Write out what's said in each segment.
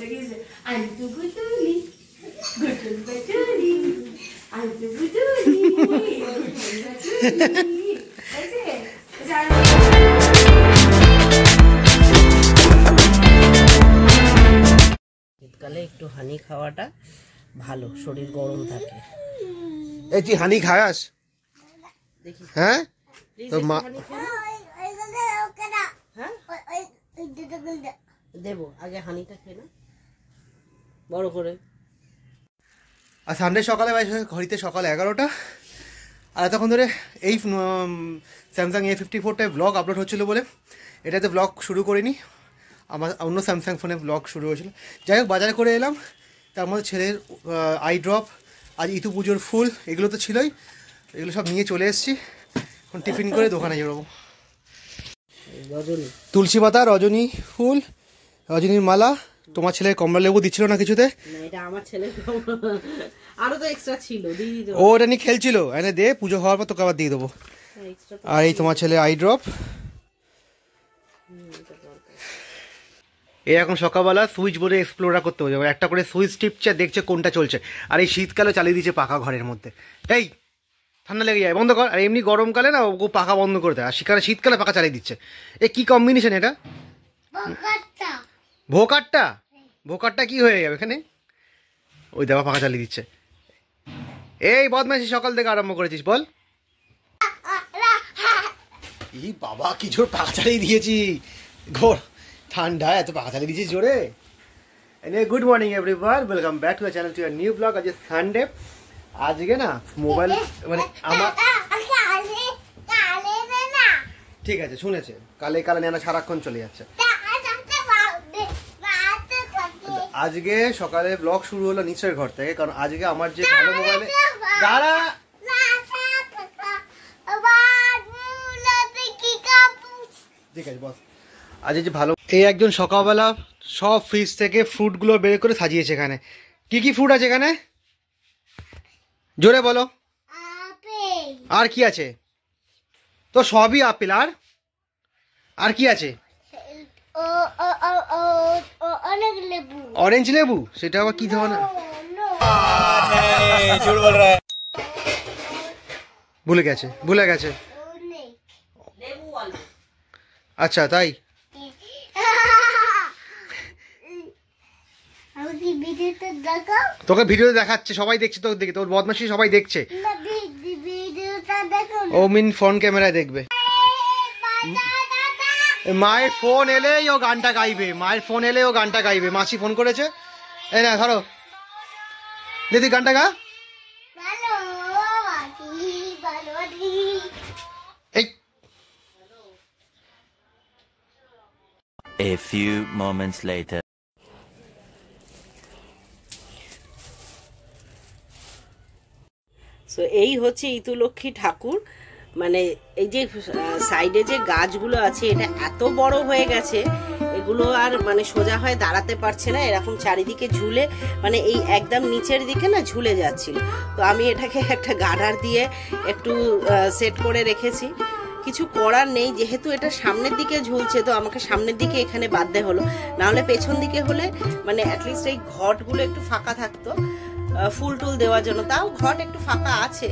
Antu Butuli, Gutul Batuli, Antu Butuli, Gutul Batuli. That's it. শীতকালে একটু হানি খাওয়াটা ভালো, শরীর গরম থাকে। এই তুই হানি খাস? দেখি হ্যাঁ তো মা দেবো, আগে হানিটা খেয়ে না বড় করে। আর সানডে সকালে ঘড়িতে সকাল 11টা, আর এতক্ষণ ধরে এই স্যামসাং A54টায় ব্লগ আপলোড হচ্ছিলো বলে এটাতে ব্লগ শুরু করিনি, আমার অন্য স্যামসাং ফোনে ব্লগ শুরু হয়েছিল। যাই হোক, বাজারে করে এলাম, তার মধ্যে ছেলের আই ড্রপ, আজ ইতু পুজোর ফুল, এগুলো তো ছিলই, এগুলো সব নিয়ে চলে এসেছি। এখন টিফিন করে দোকানে যাবো। তুলসী পাতা, রজনী ফুল, রজনীর মালা, তোমার ছেলে কমলা লেবু দিচ্ছিল না কিছুতে? এটা আমার ছেলে, আরো তো এক্সট্রা ছিল, ও ওটা নিয়ে খেলছিল, এনে দে, পুজো হওয়ার পর তোকে আবার দিয়ে দেবো। আর এই তোমার ছেলে আই ড্রপ। এই এখন সকালবেলা সুইচ বোর্ডে এক্সপ্লোর করতে হবে, একটা করে সুইচ টিপছে, দেখছে কোনটা চলছে। আর এই শীতকালে চালিয়ে দিচ্ছে পাখা ঘরের মধ্যে, এই ঠান্ডা লেগে যায়, বন্ধ কর। আর এমনি গরমকালে না ও পাখা বন্ধ করে দেয়, আর শীতকালে পাখা চালিয়ে দিচ্ছে। এ কি কম্বিনেশন এটা? ভোকারটা, ভোকারটা কি হয়ে যাবে এখানে? ওই দেওয়া পাখা চালিয়ে দিচ্ছে। এই বদমাইশি সকাল থেকে আরম্ভ করেছিস, বল। এই বাবা, কি জোর পাখা চালিয়ে দিয়েছি, ঘোর ঠান্ডা এত পাখা চালিয়ে দিয়েছিস জোরে। Good morning everyone, welcome back to the channel, to a new blog. আজ সানডে, আজকে না মোবাইল মানে আমার, ঠিক আছে শুনেছে, কালে নেনা সারাক্ষণ চলে যাচ্ছে। আজকে সকালে ব্লগ শুরু হলো নিচের ঘর থেকে, কারণ আজকে আমার যে ভালো মোবাইলে দাঁড়া, ঠিক আছে বস। আজ যে ভালো, এই একজন সকালবেলা সব ফ্রিজ থেকে ফ্রুটগুলো বের করে সাজিয়েছে। এখানে কি কি ফ্রুট আছে এখানে? জোরে বলো। আর কি আছে? তো সবই আপেল, আর কি আছে? অরেঞ্জ লেবু, সেটা আবার কি ধরনের? ভুলে গেছে। আচ্ছা তাই, তোকে ভিডিওতে দেখাচ্ছে, সবাই দেখছে, তোকে দেখে তোর বদমাশি সবাই দেখছে। ও মিন ফোন ক্যামেরায় দেখবে। মায়ের ফোন এলেই ও গানটা গাইবে, মাসি ফোন করেছে। এই না ধরো, দিদি গানটা গা। এই A few moments later. So এই হচ্ছে ইতুলক্ষ্মী ঠাকুর, মানে এই যে সাইডে যে গাছগুলো আছে এটা এত বড় হয়ে গেছে, এগুলো আর মানে সোজা হয়ে দাঁড়াতে পারছে না, এরকম চারিদিকে ঝুলে, মানে এই একদম নিচের দিকে না ঝুলে যাচ্ছিল। তো আমি এটাকে একটা গার্ডার দিয়ে একটু সেট করে রেখেছি, কিছু করার নেই, যেহেতু এটা সামনের দিকে ঝুলছে তো আমাকে সামনের দিকে এখানে বাঁধতে হলো, নাহলে পেছন দিকে হলে মানে অ্যাটলিস্ট এই ঘটগুলো একটু ফাঁকা থাকতো ফুল টুল দেওয়ার জন্য, তাও ঘট একটু ফাঁকা আছে।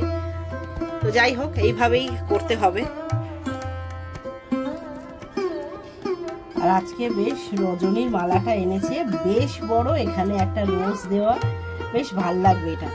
তো যাই হোক, এইভাবেই করতে হবে। আর আজকে বেশ রজনীর মালাটা এনেছে, বেশ বড়, এখানে একটা রোজ দেওয়া, বেশ ভাল লাগবে এটা।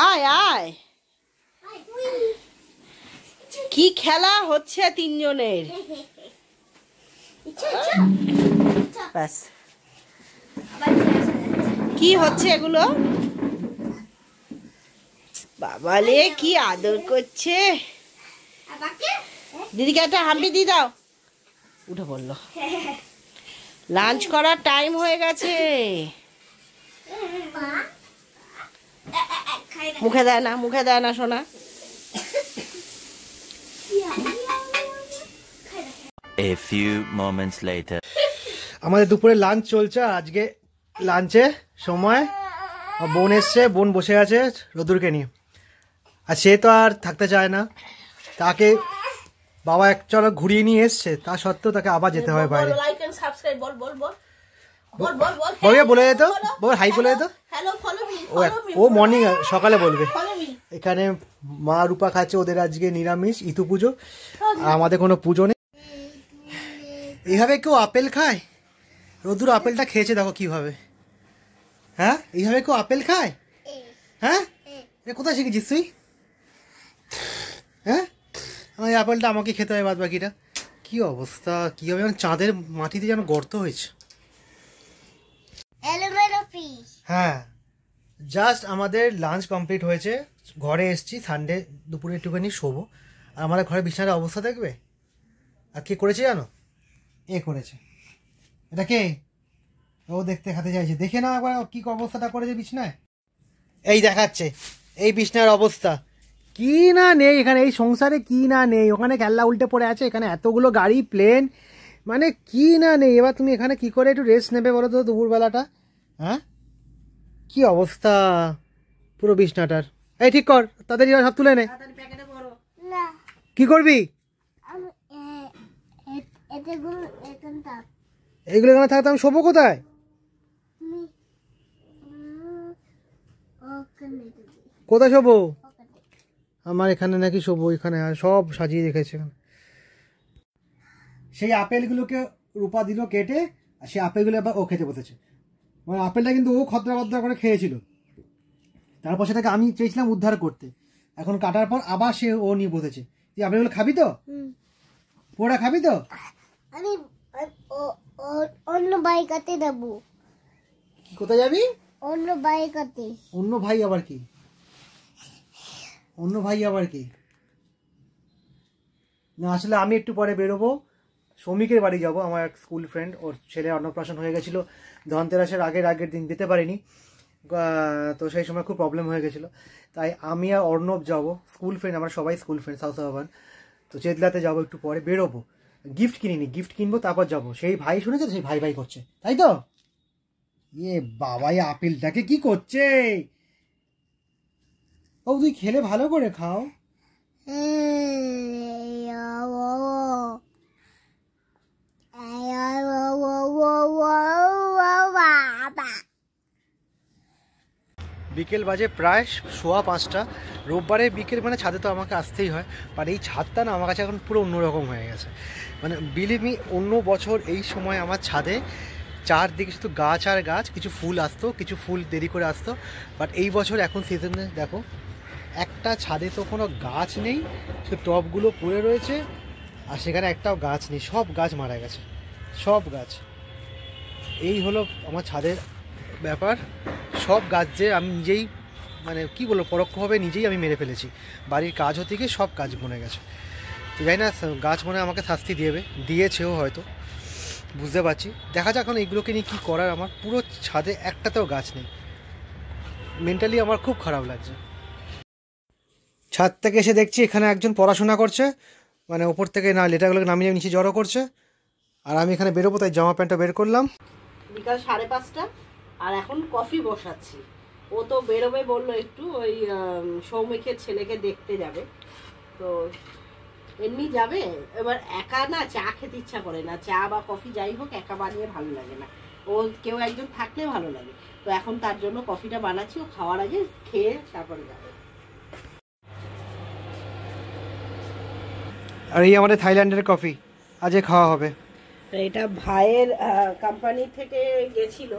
আয় আয়, কি খেলা হচ্ছে তিনজনের, ব্যাস। কি হচ্ছে এগুলো? বাবালে কি আদর করছে। দিদিকে একটা হাম্পি দিয়ে দাও, উঠে পড়লো। লাঞ্চ করার টাইম হয়ে গেছে। মুখে দেয় না সোনা। A few moments later. আমাদের দুপুরে লাঞ্চ চলছে। আজকে লাঞ্চে সময় বোন এসছে, বোন বসে আছে রোদ্দুরকে নিয়ে। আর সে তো আর থাকতে চায় না, তাকে বাবা এক চলো ঘুরিয়ে নিয়ে এসছে, তা সত্ত্বেও তাকে আবার যেতে হয় বাইরে। বলে যেত, বল হাই বলে যেত। ও মর্নিং সকালে বলবে। এখানে মা রূপা খাচ্ছে, ওদের আজকে নিরামিষ ইতু পুজো, আর আমাদের কোনো পুজো নেই। এইভাবে কেউ আপেল খায়? রোদ্দুর আপেলটা খেয়েছে দেখো কিভাবে। হ্যাঁ, এইভাবে কেউ আপেল খায়? হ্যাঁ, কোথায় শিখেছিস তুই? হ্যাঁ, আমার এই আপেলটা আমাকে খেতে হয়, বাদ বাকিটা। কি অবস্থা, কি হবে, চাঁদের মাটিতে যেন গর্ত হয়েছে। হ্যাঁ, জাস্ট আমাদের লাঞ্চ কমপ্লিট হয়েছে, ঘরে এসছি। সানডে দুপুরে একটুখানি শোবো। আর আমাদের ঘরে বিছানার অবস্থা দেখবে। আর কে করেছে জানো? এ করেছে। এটা কে? ও দেখতে খাতে চাইছে, দেখে না একবার কি অবস্থাটা করেছে বিছনায়। এই দেখাচ্ছে এই বিছনার অবস্থা। কি না নেই এখানে, এই সংসারে কি না নেই। ওখানে খেলনা উল্টে পড়ে আছে, এখানে এতগুলো গাড়ি প্লেন, মানে কি না নেই। এবার তুমি এখানে কি করে একটু রেস্ট নেবে বলো তো দুপুরবেলাটা? হ্যাঁ, কি অবস্থা পুরো বিছনাটার। এই ঠিক কর তাড়াতাড়ি, সব তুলে নে। কি করবি? এইগুলো এখানে থাকতে আমি শোবো কোথায়? কোথায় শোবো? আমার এখানে নাকি শোবো, এখানে সব সাজিয়ে রেখেছে। সেই আপেলগুলোকে রূপা দিল কেটে, আর সেই আপেলগুলো আবার ও খেতে বসেছে। মানে আপেলটা কিন্তু ও খদ্রা খদ্রা করে খেয়েছিল, তারপর সেটাকে আমি চেয়েছিলাম উদ্ধার করতে। এখন কাটার পর আবার সে ও নিয়ে বসেছে। তুই আপেলগুলো খাবি তো? পোড়া খাবি তো? আমি অন্য ভাই কাতে দেবো। কি কোথায় যাবি? অন্য ভাই কাতে। অন্য ভাই আবার কি? অন্য ভাই আবার কি? না আসলে আমি একটু পরে বেরোবো, শ্রমিকের বাড়ি যাব। আমার এক স্কুল ফ্রেন্ড, ওর ছেলে অন্নপ্রাশন হয়ে গেছিলো ধনতেরাসের আগের দিন, যেতে পারিনি। তো সেই সময় খুব প্রবলেম হয়ে গেছিলো, তাই আমি আর অর্ণব যাব। স্কুল ফ্রেন্ড, আমরা সবাই স্কুল ফ্রেন্ড, সাউথ আহ্বান। তো চেতলাতে যাবো, একটু পরে বেরোবো। গিফট কিনিনি, গিফট কিনবো তারপর যাবো। সেই ভাই শুনেছে, সেই ভাই করছে, তাই তো? ইয়ে বাবা, এই আপেলটাকে কি করছে? ও তুই খেলে ভালো করে খাও। বিকেল বাজে প্রায় 4:15। রোববারে বিকেল মানে ছাদে তো আমাকে আসতেই হয়, আর এই ছাদটা না আমার কাছে এখন পুরো অন্যরকম হয়ে গেছে। মানে বিলিভ মি, অন্য বছর এই সময় আমার ছাদে চারদিকে শুধু গাছ আর গাছ, কিছু ফুল আসতো, কিছু ফুল দেরি করে আসতো। বাট এই বছর এখন সিজনে দেখো একটা ছাদে তো কোনো গাছ নেই, শুধু টবগুলো পড়ে রয়েছে, আর সেখানে একটাও গাছ নেই, সব গাছ মারা গেছে, সব গাছ। এই হলো আমার ছাদের ব্যাপার। সব গাছ যে আমি নিজেই, মানে কি বলবো, পরোক্ষভাবে নিজেই আমি মেরে ফেলেছি। বাড়ির কাজ হতে গিয়ে সব গাছ বনে গেছে। তো জানি না গাছ মনে আমাকে শাস্তি দিয়েছেও হয়তো, বুঝতে পারছি। দেখা যাক এখন এইগুলোকে নিয়ে কী করার। আমার পুরো ছাদে একটাতেও গাছ নেই, মেন্টালি আমার খুব খারাপ লাগছে। ছাদ থেকে এসে দেখছি এখানে একজন পড়াশোনা করছে, মানে ওপর থেকে না লেটারগুলোকে নামিয়ে নিচে জড়ো করছে, আর আমি এখানে বেরোবো তাই জামা প্যান্টটা বের করলাম। বিকাল 5:30, আর এখন কফি বসাচ্ছি। ও তো বেরোবে বললো, একটু ওই সৌমিকের ছেলেকে দেখতে যাবে, তো এমনি যাবে। এবার একা না চা খেতে ইচ্ছা করে না, চা বা কফি যাই হোক একা বানিয়ে ভালো লাগে না, ও কেউ একজন থাকলে ভালো লাগে। তো এখন তার জন্য কফিটা বানাচ্ছি, ও খাওয়ার আগে খেয়ে তারপরে যাবে। আর এই আমাদের থাইল্যান্ডের কফি আজকে খাওয়া হবে। এটা ভাইয়ের কোম্পানি থেকে গেছিল,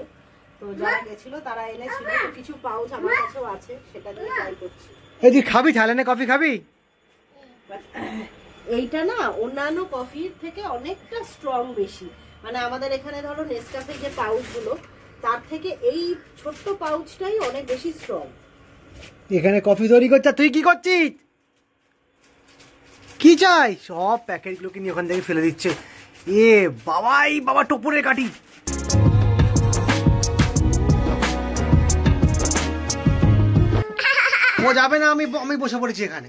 তো যারা গেছিল তারা এনেছিল, তো কিছু পাউচ আমার কাছেও আছে, সেটা দিয়ে ট্রাই করছি। এই তুই খাবি থাইল্যান্ডের কফি খাবি? এইটা না অন্যান্য কফির থেকে অনেকটা স্ট্রং বেশি। মানে আমাদের এখানে ধরো নেসক্যাফে যে পাউচগুলো, তার থেকে এই ছোট্ট পাউচটাই অনেক বেশি স্ট্রং। এখানে কফি তৈরি করছে, তুই কি করছিস? কি চাই? সব প্যাকেটগুলোকে নিয়ে ওখান থেকে ফেলে দিচ্ছে। এ বাবাই বাবা, টোপরের কাঠি। ও যাবে না, আমি বসে পড়েছি এখানে।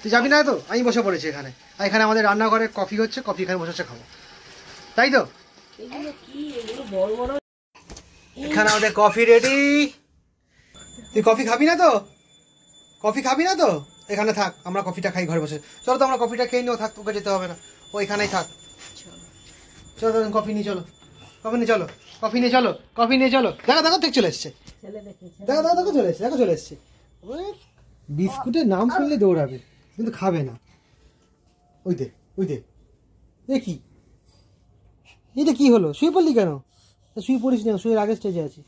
তুই যাবি না তো? আমি বসে পড়েছি এখানে। আর এখানে আমাদের রান্নাঘরে কফি হচ্ছে, কফি এখানে বসে খাবো, তাই তো? এখানে আমাদের কফি রেডি। তুই কফি খাবি না তো? কফি খাবি না তো? এখানে থাক, আমরা কফিটা খাই ঘরে বসে। চলো তো আমরা কফিটা খেয়ে নিও, থাক, তোকে যেতে হবে না, ও এখানেই থাক। চলো তো কফি নিয়ে চলো, কফি নিয়ে চলো, কফি নিয়ে চলো, কফি নিয়ে চলো। দেখো দেখো ঠিক চলে এসছে, দেখো দেখো দেখো চলে এসছে, দেখো চলে এসছে। বিস্কুটের নাম শুনলে দৌড়াবে, কিন্তু খাবে না। ওই দে, ওই দে, দেখি এটা কি হলো? শুয়ে পড়লি কেন? শুয়ে পড়িস না, শুয়ে আগের স্টেজে আছি।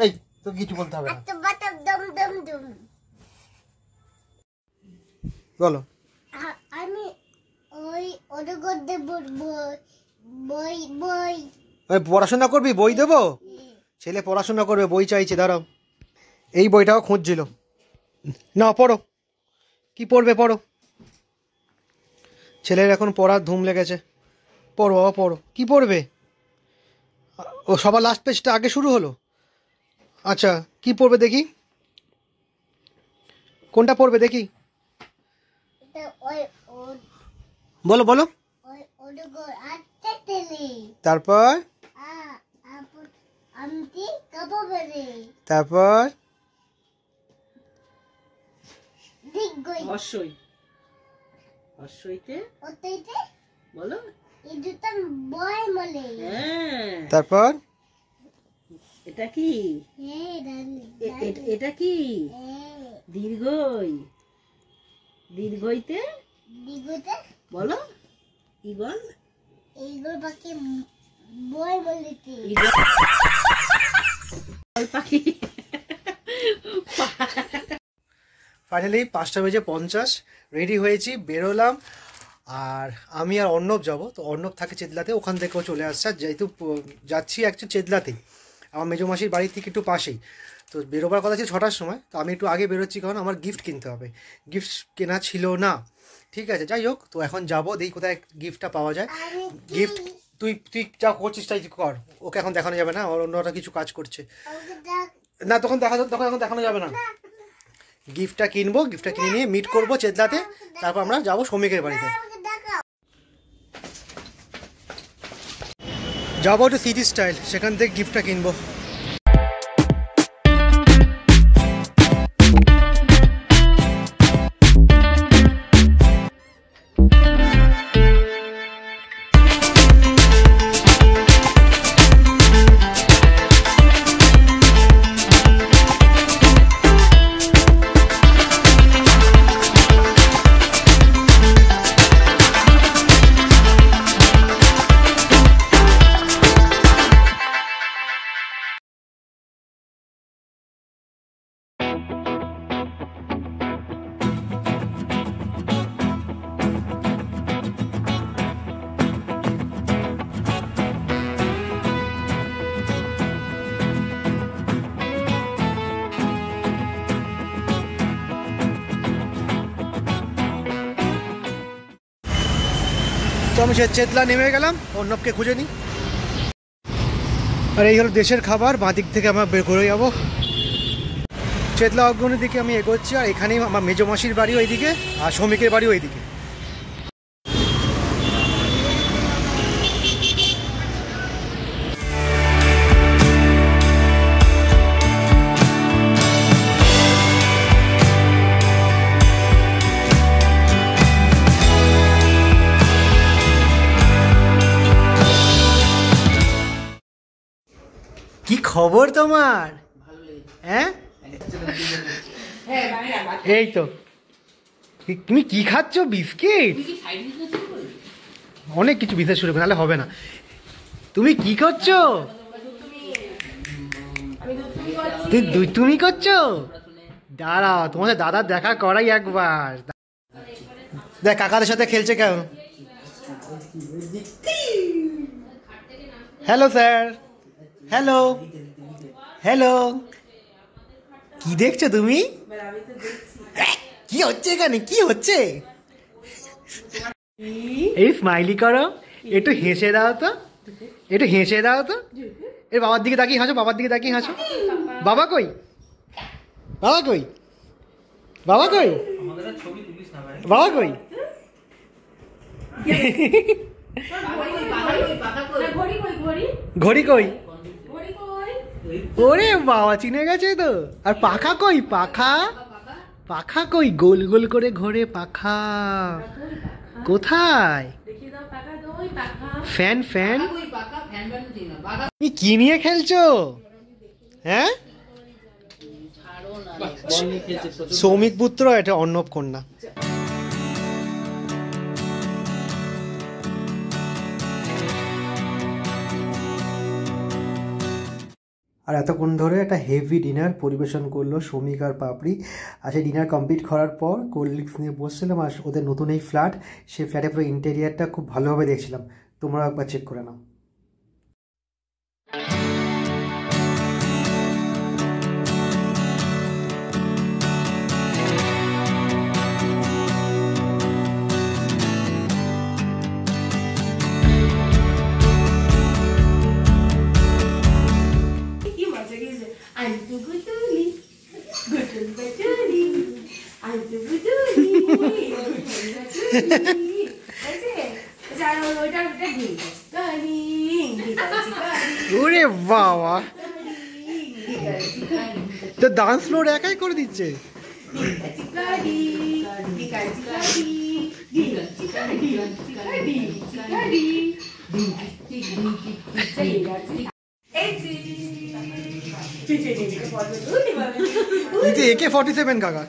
এই তো কিছু বলতে হবে না, বলো। আমি ওই ওটা করতে বই বই পড়াশোনা করবি? বই দেবো? ছেলে পড়াশোনা করবে, বই চাইছে, দাঁড়াও। এই বইটাও খুঁজছিল না, পড়ো। কি পড়বে? পড়ো। ছেলের এখন পড়ার ধুম লেগেছে। পড়ো বাবা, পড়ো। কি পড়বে? ও সবার লাস্ট পেজটা আগে শুরু হলো। আচ্ছা, কি পড়বে দেখি? কোনটা পড়বে দেখি? বলো বলো। তারপর তারপর তারপর এটা কি? এটা কি? দীর্ঘই। দীর্ঘইতে বলো। ঈগল। ঈগল পাখি বই বলিতে। ঈগল পাখি। ফাইনালি 5:50 রেডি হয়েছি, বেরোলাম। আর আমি আর অর্ণব যাব। তো অর্ণব থাকে চেতলাতে, ওখান থেকেও চলে আসছে। যেহেতু যাচ্ছি অ্যাকচুয়ালি চেতলাতেই, আমার মেজো মাসির বাড়ির থেকে একটু পাশেই। তো বেরোবার কথা ছিল 6টার সময়, তো আমি একটু আগে বেরোচ্ছি, কারণ আমার গিফট কিনতে হবে। গিফট কেনা ছিল না, ঠিক আছে। যাই হোক, তো এখন যাবো, দেখি কোথায় গিফটটা পাওয়া যায়। গিফট তুই তুই যা করছিস তাই কর, ওকে এখন দেখানো যাবে না, অন্যরা কিছু কাজ করছে না, তখন এখন দেখানো যাবে না। গিফটটা কিনবো, গিফটটা কিনে নিয়ে মিট করবো চেতলাতে, তারপর আমরা যাবো শ্রমিকের বাড়িতে। যাবো একটু সিটি স্টাইল, সেখান থেকে গিফটটা কিনবো। তো আমি চেতলা নেমে গেলাম, অর্ণবকে খুঁজে নিই। আর এই হলো দেশের খাবার, বাঁ দিক থেকে আমরা বের করে যাবো। চেতলা অগ্রণীর দিকে আমি এগোচ্ছি, আর এখানেই আমার মেজো মাসির বাড়িও এইদিকে, আর শ্রমিকের বাড়িও এইদিকে। কি খবর তোমার? হ্যাঁ, এই তো। তুমি কি খাচ্ছ? বিস্কিট? অনেক কিছু বিশেষ শুরু নাহলে হবে না। তুমি কি করছো? তুমি করছো? দাঁড়াও, তোমাদের দাদার দেখা করাই একবার। দেখ কাকাদের সাথে খেলছে কেন। Hello sir. Hello hello. কি দেখছো তুমি? কি হচ্ছে এখানে? কি হচ্ছে? এই স্মাইলি করো, একটু হেসে দাও তো, একটু হেসে দাও তো, এর বাবার দিকে তাকিয়ে হাসো, বাবার দিকে তাকিয়ে হাসো। বাবা কই, বাবা কই, বাবা কই, বাবা কই? ঘড়ি কই? ওরে বাবা, চিনে গেছে তো। আর পাখা কই, পাখা, পাখা কই? গোল গোল করে ঘোরে পাখা কোথায়? ফ্যান, ফ্যান তুমি কি নিয়ে খেলছো? হ্যাঁ, সৌমিক পুত্র, এটা অর্ণব কন্যা। আর এতক্ষণ ধরে একটা হেভি ডিনার পরিবেশন করলো সৌমিক আর পাপড়ি। আর সেই ডিনার কমপ্লিট করার পর কোল্ড ড্রিঙ্কস নিয়ে বসছিলাম। আর ওদের নতুন এই ফ্ল্যাট, সেই ফ্ল্যাটের পুরো ইন্টেরিয়ারটা খুব ভালোভাবে দেখছিলাম। তোমরা একবার চেক করে নাও। ওরে বাবা, তো ডান্স ফ্লোর একাই করে দিচ্ছে। AK-47 কাকা।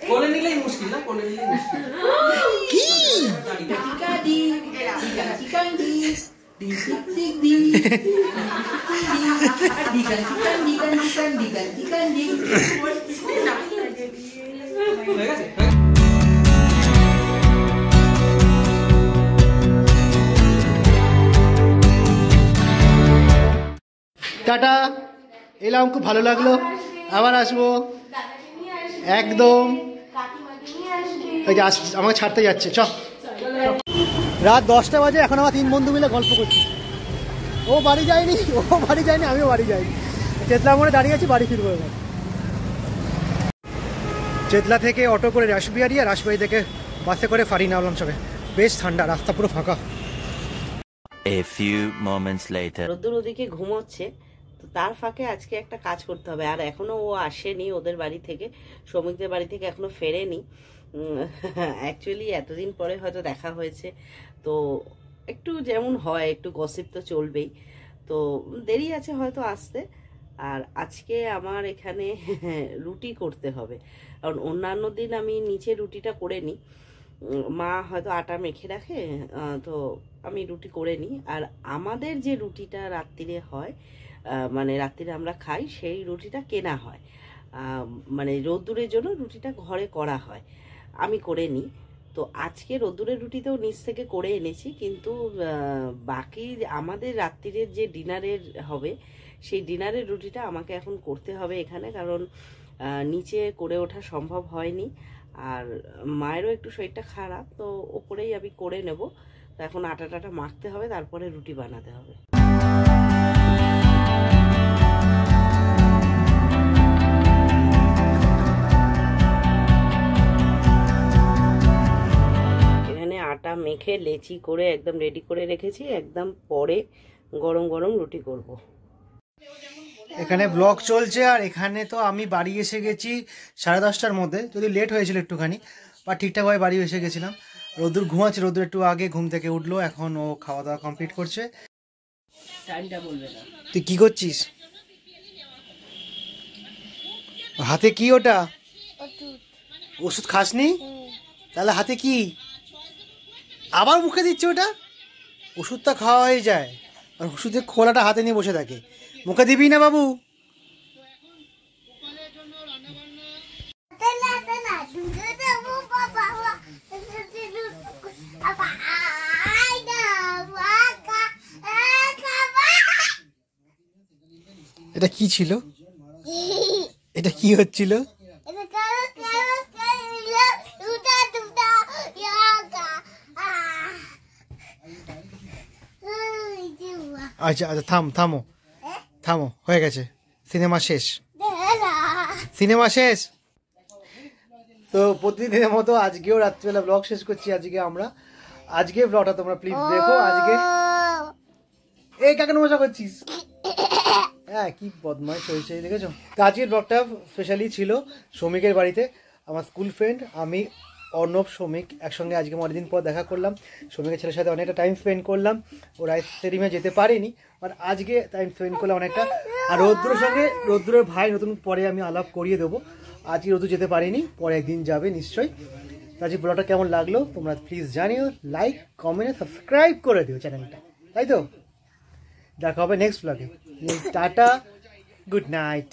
কোলে নিলেই মুশকিল না, কোলে নিলেই মুশকিল। কি টাটা, এলাম, খুব ভালো লাগলো, আবার আসবো একদম। ওই যে আমাকে ছাড়তে যাচ্ছে, চ। রাত 10টা বাজে, এখন আমার 3 বন্ধু মিলে গল্প করছি। ও বাড়ি যায়নি, ও বাড়ি যায়নি, আমিও বাড়ি যাইনি। চেতলা মোড়ে দাঁড়িয়ে আছি, বাড়ি ফিরবো এবার। চেতলা থেকে অটো করে রাসবিহারি, আর রাসবিহারি থেকে বাসে করে ফারি নামলাম সবে। বেশ ঠান্ডা, রাস্তা পুরো ফাঁকা। A few moments later. রোদ্দুর ওদিকে ঘুমোচ্ছে, তো তার ফাঁকে আজকে একটা কাজ করতে হবে। আর এখনো ও আসেনি ওদের বাড়ি থেকে, শ্রমিকদের বাড়ি থেকে এখনো ফেরেনি। অ্যাকচুয়ালি এতদিন পরে হয়তো দেখা হয়েছে, তো একটু যেমন হয় একটু গসিপ তো চলবেই, তো দেরি আছে হয়তো আসতে। আর আজকে আমার এখানে রুটি করতে হবে, কারণ অন্যান্য দিন আমি নিচে রুটিটা করে নিই, মা হয়তো আটা মেখে রাখে, তো আমি রুটি করে নিই। আর আমাদের যে রুটিটা রাত্রিরে হয়, মানে রাত্রিরে আমরা খাই, সেই রুটিটা কেনা হয়, মানে রোদ্দুরের জন্য রুটিটা ঘরে করা হয়, আমি করে নিই। তো আজকে রোদ্দুরের রুটিতেও নিচ থেকে করে এনেছি, কিন্তু বাকি আমাদের রাত্রিরের যে ডিনারের হবে, সেই ডিনারের রুটিটা আমাকে এখন করতে হবে এখানে, কারণ নিচে করে ওঠা সম্ভব হয়নি। আর মায়েরও একটু শরীরটা খারাপ, তো ওপরেই আমি করে নেব। তো এখন আটাটা মাখতে হবে, তারপরে রুটি বানাতে হবে। এখানে আটা মেখে লেচি করে একদম রেডি করে রেখেছি, একদম পরে গরম গরম রুটি করব। এখানে ব্লগ চলছে, আর এখানে তো আমি বাড়ি এসে গেছি 10:30টার মধ্যে, যদি লেট হয়েছিল একটুখানি, বা ঠিকঠাকভাবে বাড়ি এসে গেছিলাম। রোদ্দুর ঘুমাচ্ছে, রোদ্দুর একটু আগে ঘুম থেকে উঠলো, এখন ও খাওয়া দাওয়া কমপ্লিট করছে। তুই কি করছিস? হাতে কি ওটা? ওষুধ খাসনি? তাহলে হাতে কি? আবার মুখে দিচ্ছে ওটা? ওষুধটা খাওয়া হয়ে যায়, আর ওষুধের খোলাটা হাতে নিয়ে বসে থাকে। মুখে দিবি না বাবু? এটা কি ছিল? এটা কি হচ্ছিল? আচ্ছা আচ্ছা থামো থামো, হয়ে গেছে, সিনেমা শেষ, সিনেমা শেষ। তো প্রতিদিনের মতো আজকেও রাত্রিবেলা ব্লগ শেষ করছি। আজকে ব্লগটা তোমরা প্লিজ দেখো। আজকে এই কাকে মজা করছিস? হ্যাঁ, কি বদমাইশ হয়েছে দেখেছো। তো আজকের ব্লগটা স্পেশালি ছিল শ্রমিকের বাড়িতে। আমার স্কুল ফ্রেন্ড আমি, অর্ণব, শ্রমিক একসঙ্গে আজকে অনেকদিন পর দেখা করলাম। শ্রমিকের ছেলের সাথে অনেকটা টাইম স্পেন্ড করলাম। ওরা স্টেডিয়ামে যেতে পারেনি, বাট আজকে টাইম স্পেন্ড করলাম অনেকটা। আর রৌদ্রের সঙ্গে, রৌদ্রের ভাই নতুন পরে আমি আলাপ করিয়ে দেবো। আজকে রৌদ্র যেতে পারিনি, পরে একদিন যাবে নিশ্চয়ই। তো আজকে ব্লগটা কেমন লাগলো তোমরা প্লিজ জানিও, লাইক কমেন্ট সাবস্ক্রাইব করে দিও চ্যানেলটা, তাই তো? দেখা হবে নেক্সট ব্লগে। Tata, good night.